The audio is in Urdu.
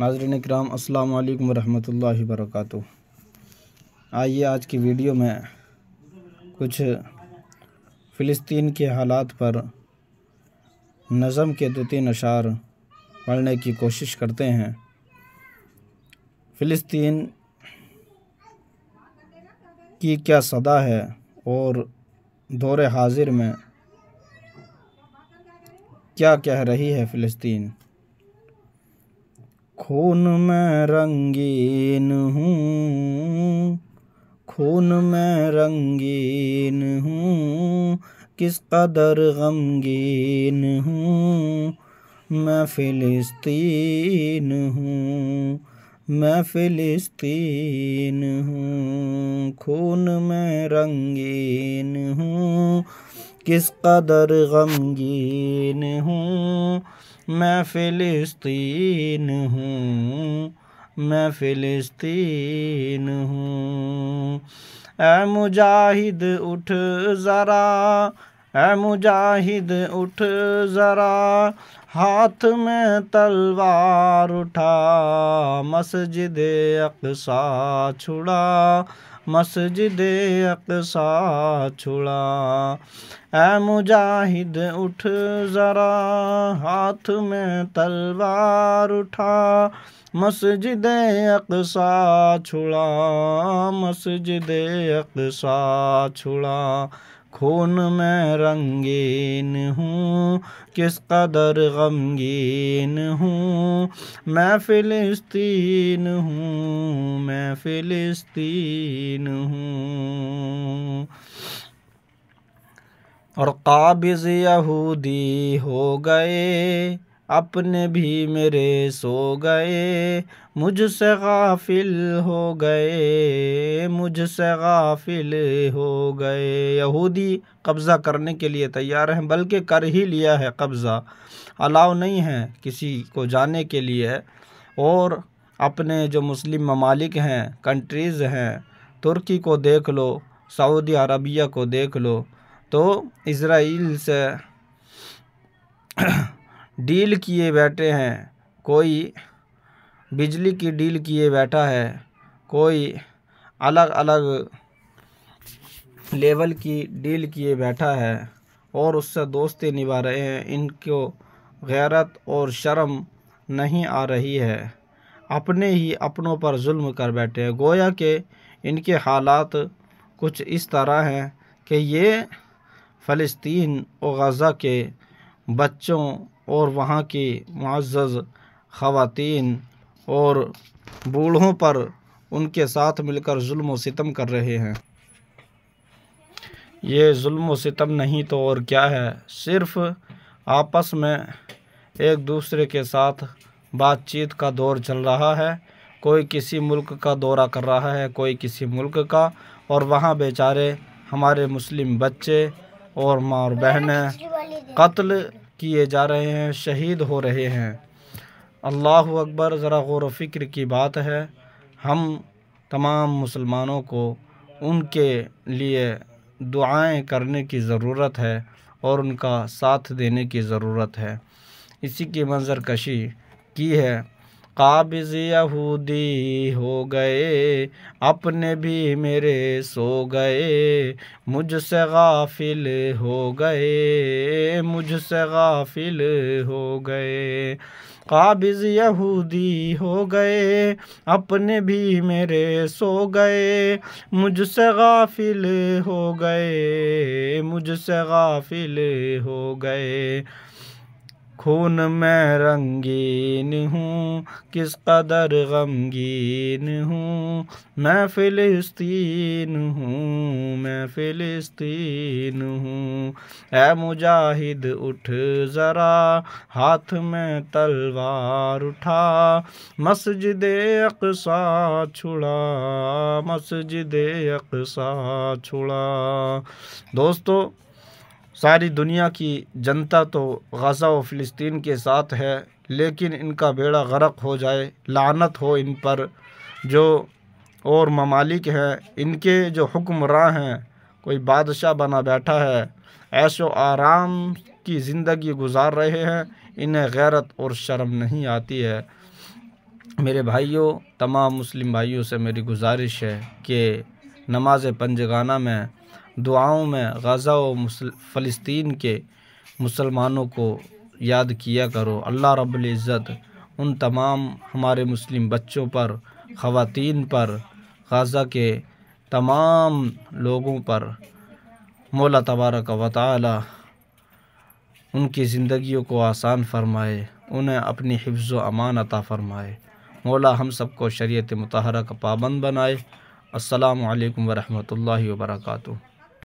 ناظرین اکرام، السلام علیکم ورحمۃ اللہ وبرکاتہ۔ آئیے آج کی ویڈیو میں کچھ فلسطین کے حالات پر نظم کے 2-3 اشعار پڑھنے کی کوشش کرتے ہیں۔ فلسطین کی کیا صدا ہے اور دور حاضر میں کیا کہہ رہی ہے فلسطین۔ خون میں رنگین ہوں، خون میں رنگین ہوں، کس قدر غمگین ہوں، میں فلسطین ہوں، میں فلسطین ہوں، خون میں رنگین ہوں، کس قدر غمگین ہوں، میں فلسطین ہوں، میں فلسطین ہوں۔ اے مجاہد اٹھ ذرا، اے مجاہد اٹھ ذرا، ہاتھ میں تلوار اٹھا، مسجد اقصی چھڑا، مسجد اقصی چھڑا۔ اے مجاہد اٹھ ذرا، ہاتھ میں تلوار اٹھا، مسجد اقصی چھڑا، مسجد اقصی چھڑا۔ خون میں رنگین ہوں، کس قدر غمگین ہوں، میں فلسطین ہوں، میں فلسطین ہوں۔ اور قابض یہودی ہو گئے، اپنے بھی میرے سو گئے، مجھ سے غافل ہو گئے، مجھ سے غافل ہو گئے۔ یہودی قبضہ کرنے کے لیے تیار ہیں، بلکہ کر ہی لیا ہے قبضہ، الاؤ نہیں ہے کسی کو جانے کے لیے۔ اور اپنے جو مسلم ممالک ہیں، کنٹریز ہیں، ترکی کو دیکھ لو، سعودی عربیہ کو دیکھ لو، تو اسرائیل سے ڈیل کیے بیٹھے ہیں۔ کوئی بجلی کی ڈیل کیے بیٹھا ہے، کوئی الگ الگ لیول کی ڈیل کیے بیٹھا ہے، اور اس سے دوستی نبھا رہے ہیں۔ ان کو غیرت اور شرم نہیں آ رہی ہے، اپنے ہی اپنوں پر ظلم کر بیٹھے ہیں۔ گویا کہ ان کے حالات کچھ اس طرح ہیں کہ یہ فلسطین و غزہ کے بچوں اور وہاں کی معزز خواتین اور بوڑھوں پر ان کے ساتھ مل کر ظلم و ستم کر رہے ہیں۔ یہ ظلم و ستم نہیں تو اور کیا ہے، صرف آپس میں ایک دوسرے کے ساتھ بات چیت کا دور چل رہا ہے۔ کوئی کسی ملک کا دورہ کر رہا ہے، کوئی کسی ملک کا، اور وہاں بیچارے ہمارے مسلم بچے اور ماں اور بہنیں قتل کیے جا رہے ہیں، شہید ہو رہے ہیں۔ اللہ اکبر! ذرا غور و فکر کی بات ہے۔ ہم تمام مسلمانوں کو ان کے لیے دعائیں کرنے کی ضرورت ہے اور ان کا ساتھ دینے کی ضرورت ہے۔ اسی کی منظر کشی کی ہے۔ قابض یہودی ہو گئے، اپنے بھی میرے سو گئے، مجھ سے غافل ہو گئے، مجھ سے غافل ہو گئے۔ قابض یہودی ہو گئے، اپنے بھی میرے سو گئے، مجھ سے غافل ہو گئے، مجھ سے غافل ہو گئے۔ خون میں رنگین ہوں، کس قدر غمگین ہوں، میں فلسطین ہوں، میں فلسطین ہوں۔ اے مجاہد اٹھ ذرا، ہاتھ میں تلوار اٹھا، مسجد اقصی چھڑا، مسجد اقصی چھڑا۔ دوستو، ساری دنیا کی جنتا تو غزہ و فلسطین کے ساتھ ہے، لیکن ان کا بیڑا غرق ہو جائے، لعنت ہو ان پر۔ جو اور ممالک ہیں، ان کے جو حکمراں ہیں، کوئی بادشاہ بنا بیٹھا ہے، عیش و آرام کی زندگی گزار رہے ہیں، انہیں غیرت اور شرم نہیں آتی ہے۔ میرے بھائیوں، تمام مسلم بھائیوں سے میری گزارش ہے کہ نماز پنجگانہ میں دعاؤں میں غزہ و فلسطین کے مسلمانوں کو یاد کیا کرو۔ اللہ رب العزت ان تمام ہمارے مسلم بچوں پر، خواتین پر، غزہ کے تمام لوگوں پر مولا تبارک و تعالی ان کی زندگیوں کو آسان فرمائے، انہیں اپنی حفظ و امان عطا فرمائے۔ مولا ہم سب کو شریعت مطہرہ کا پابند بنائے۔ السلام علیکم ورحمۃ اللہ وبرکاتہ۔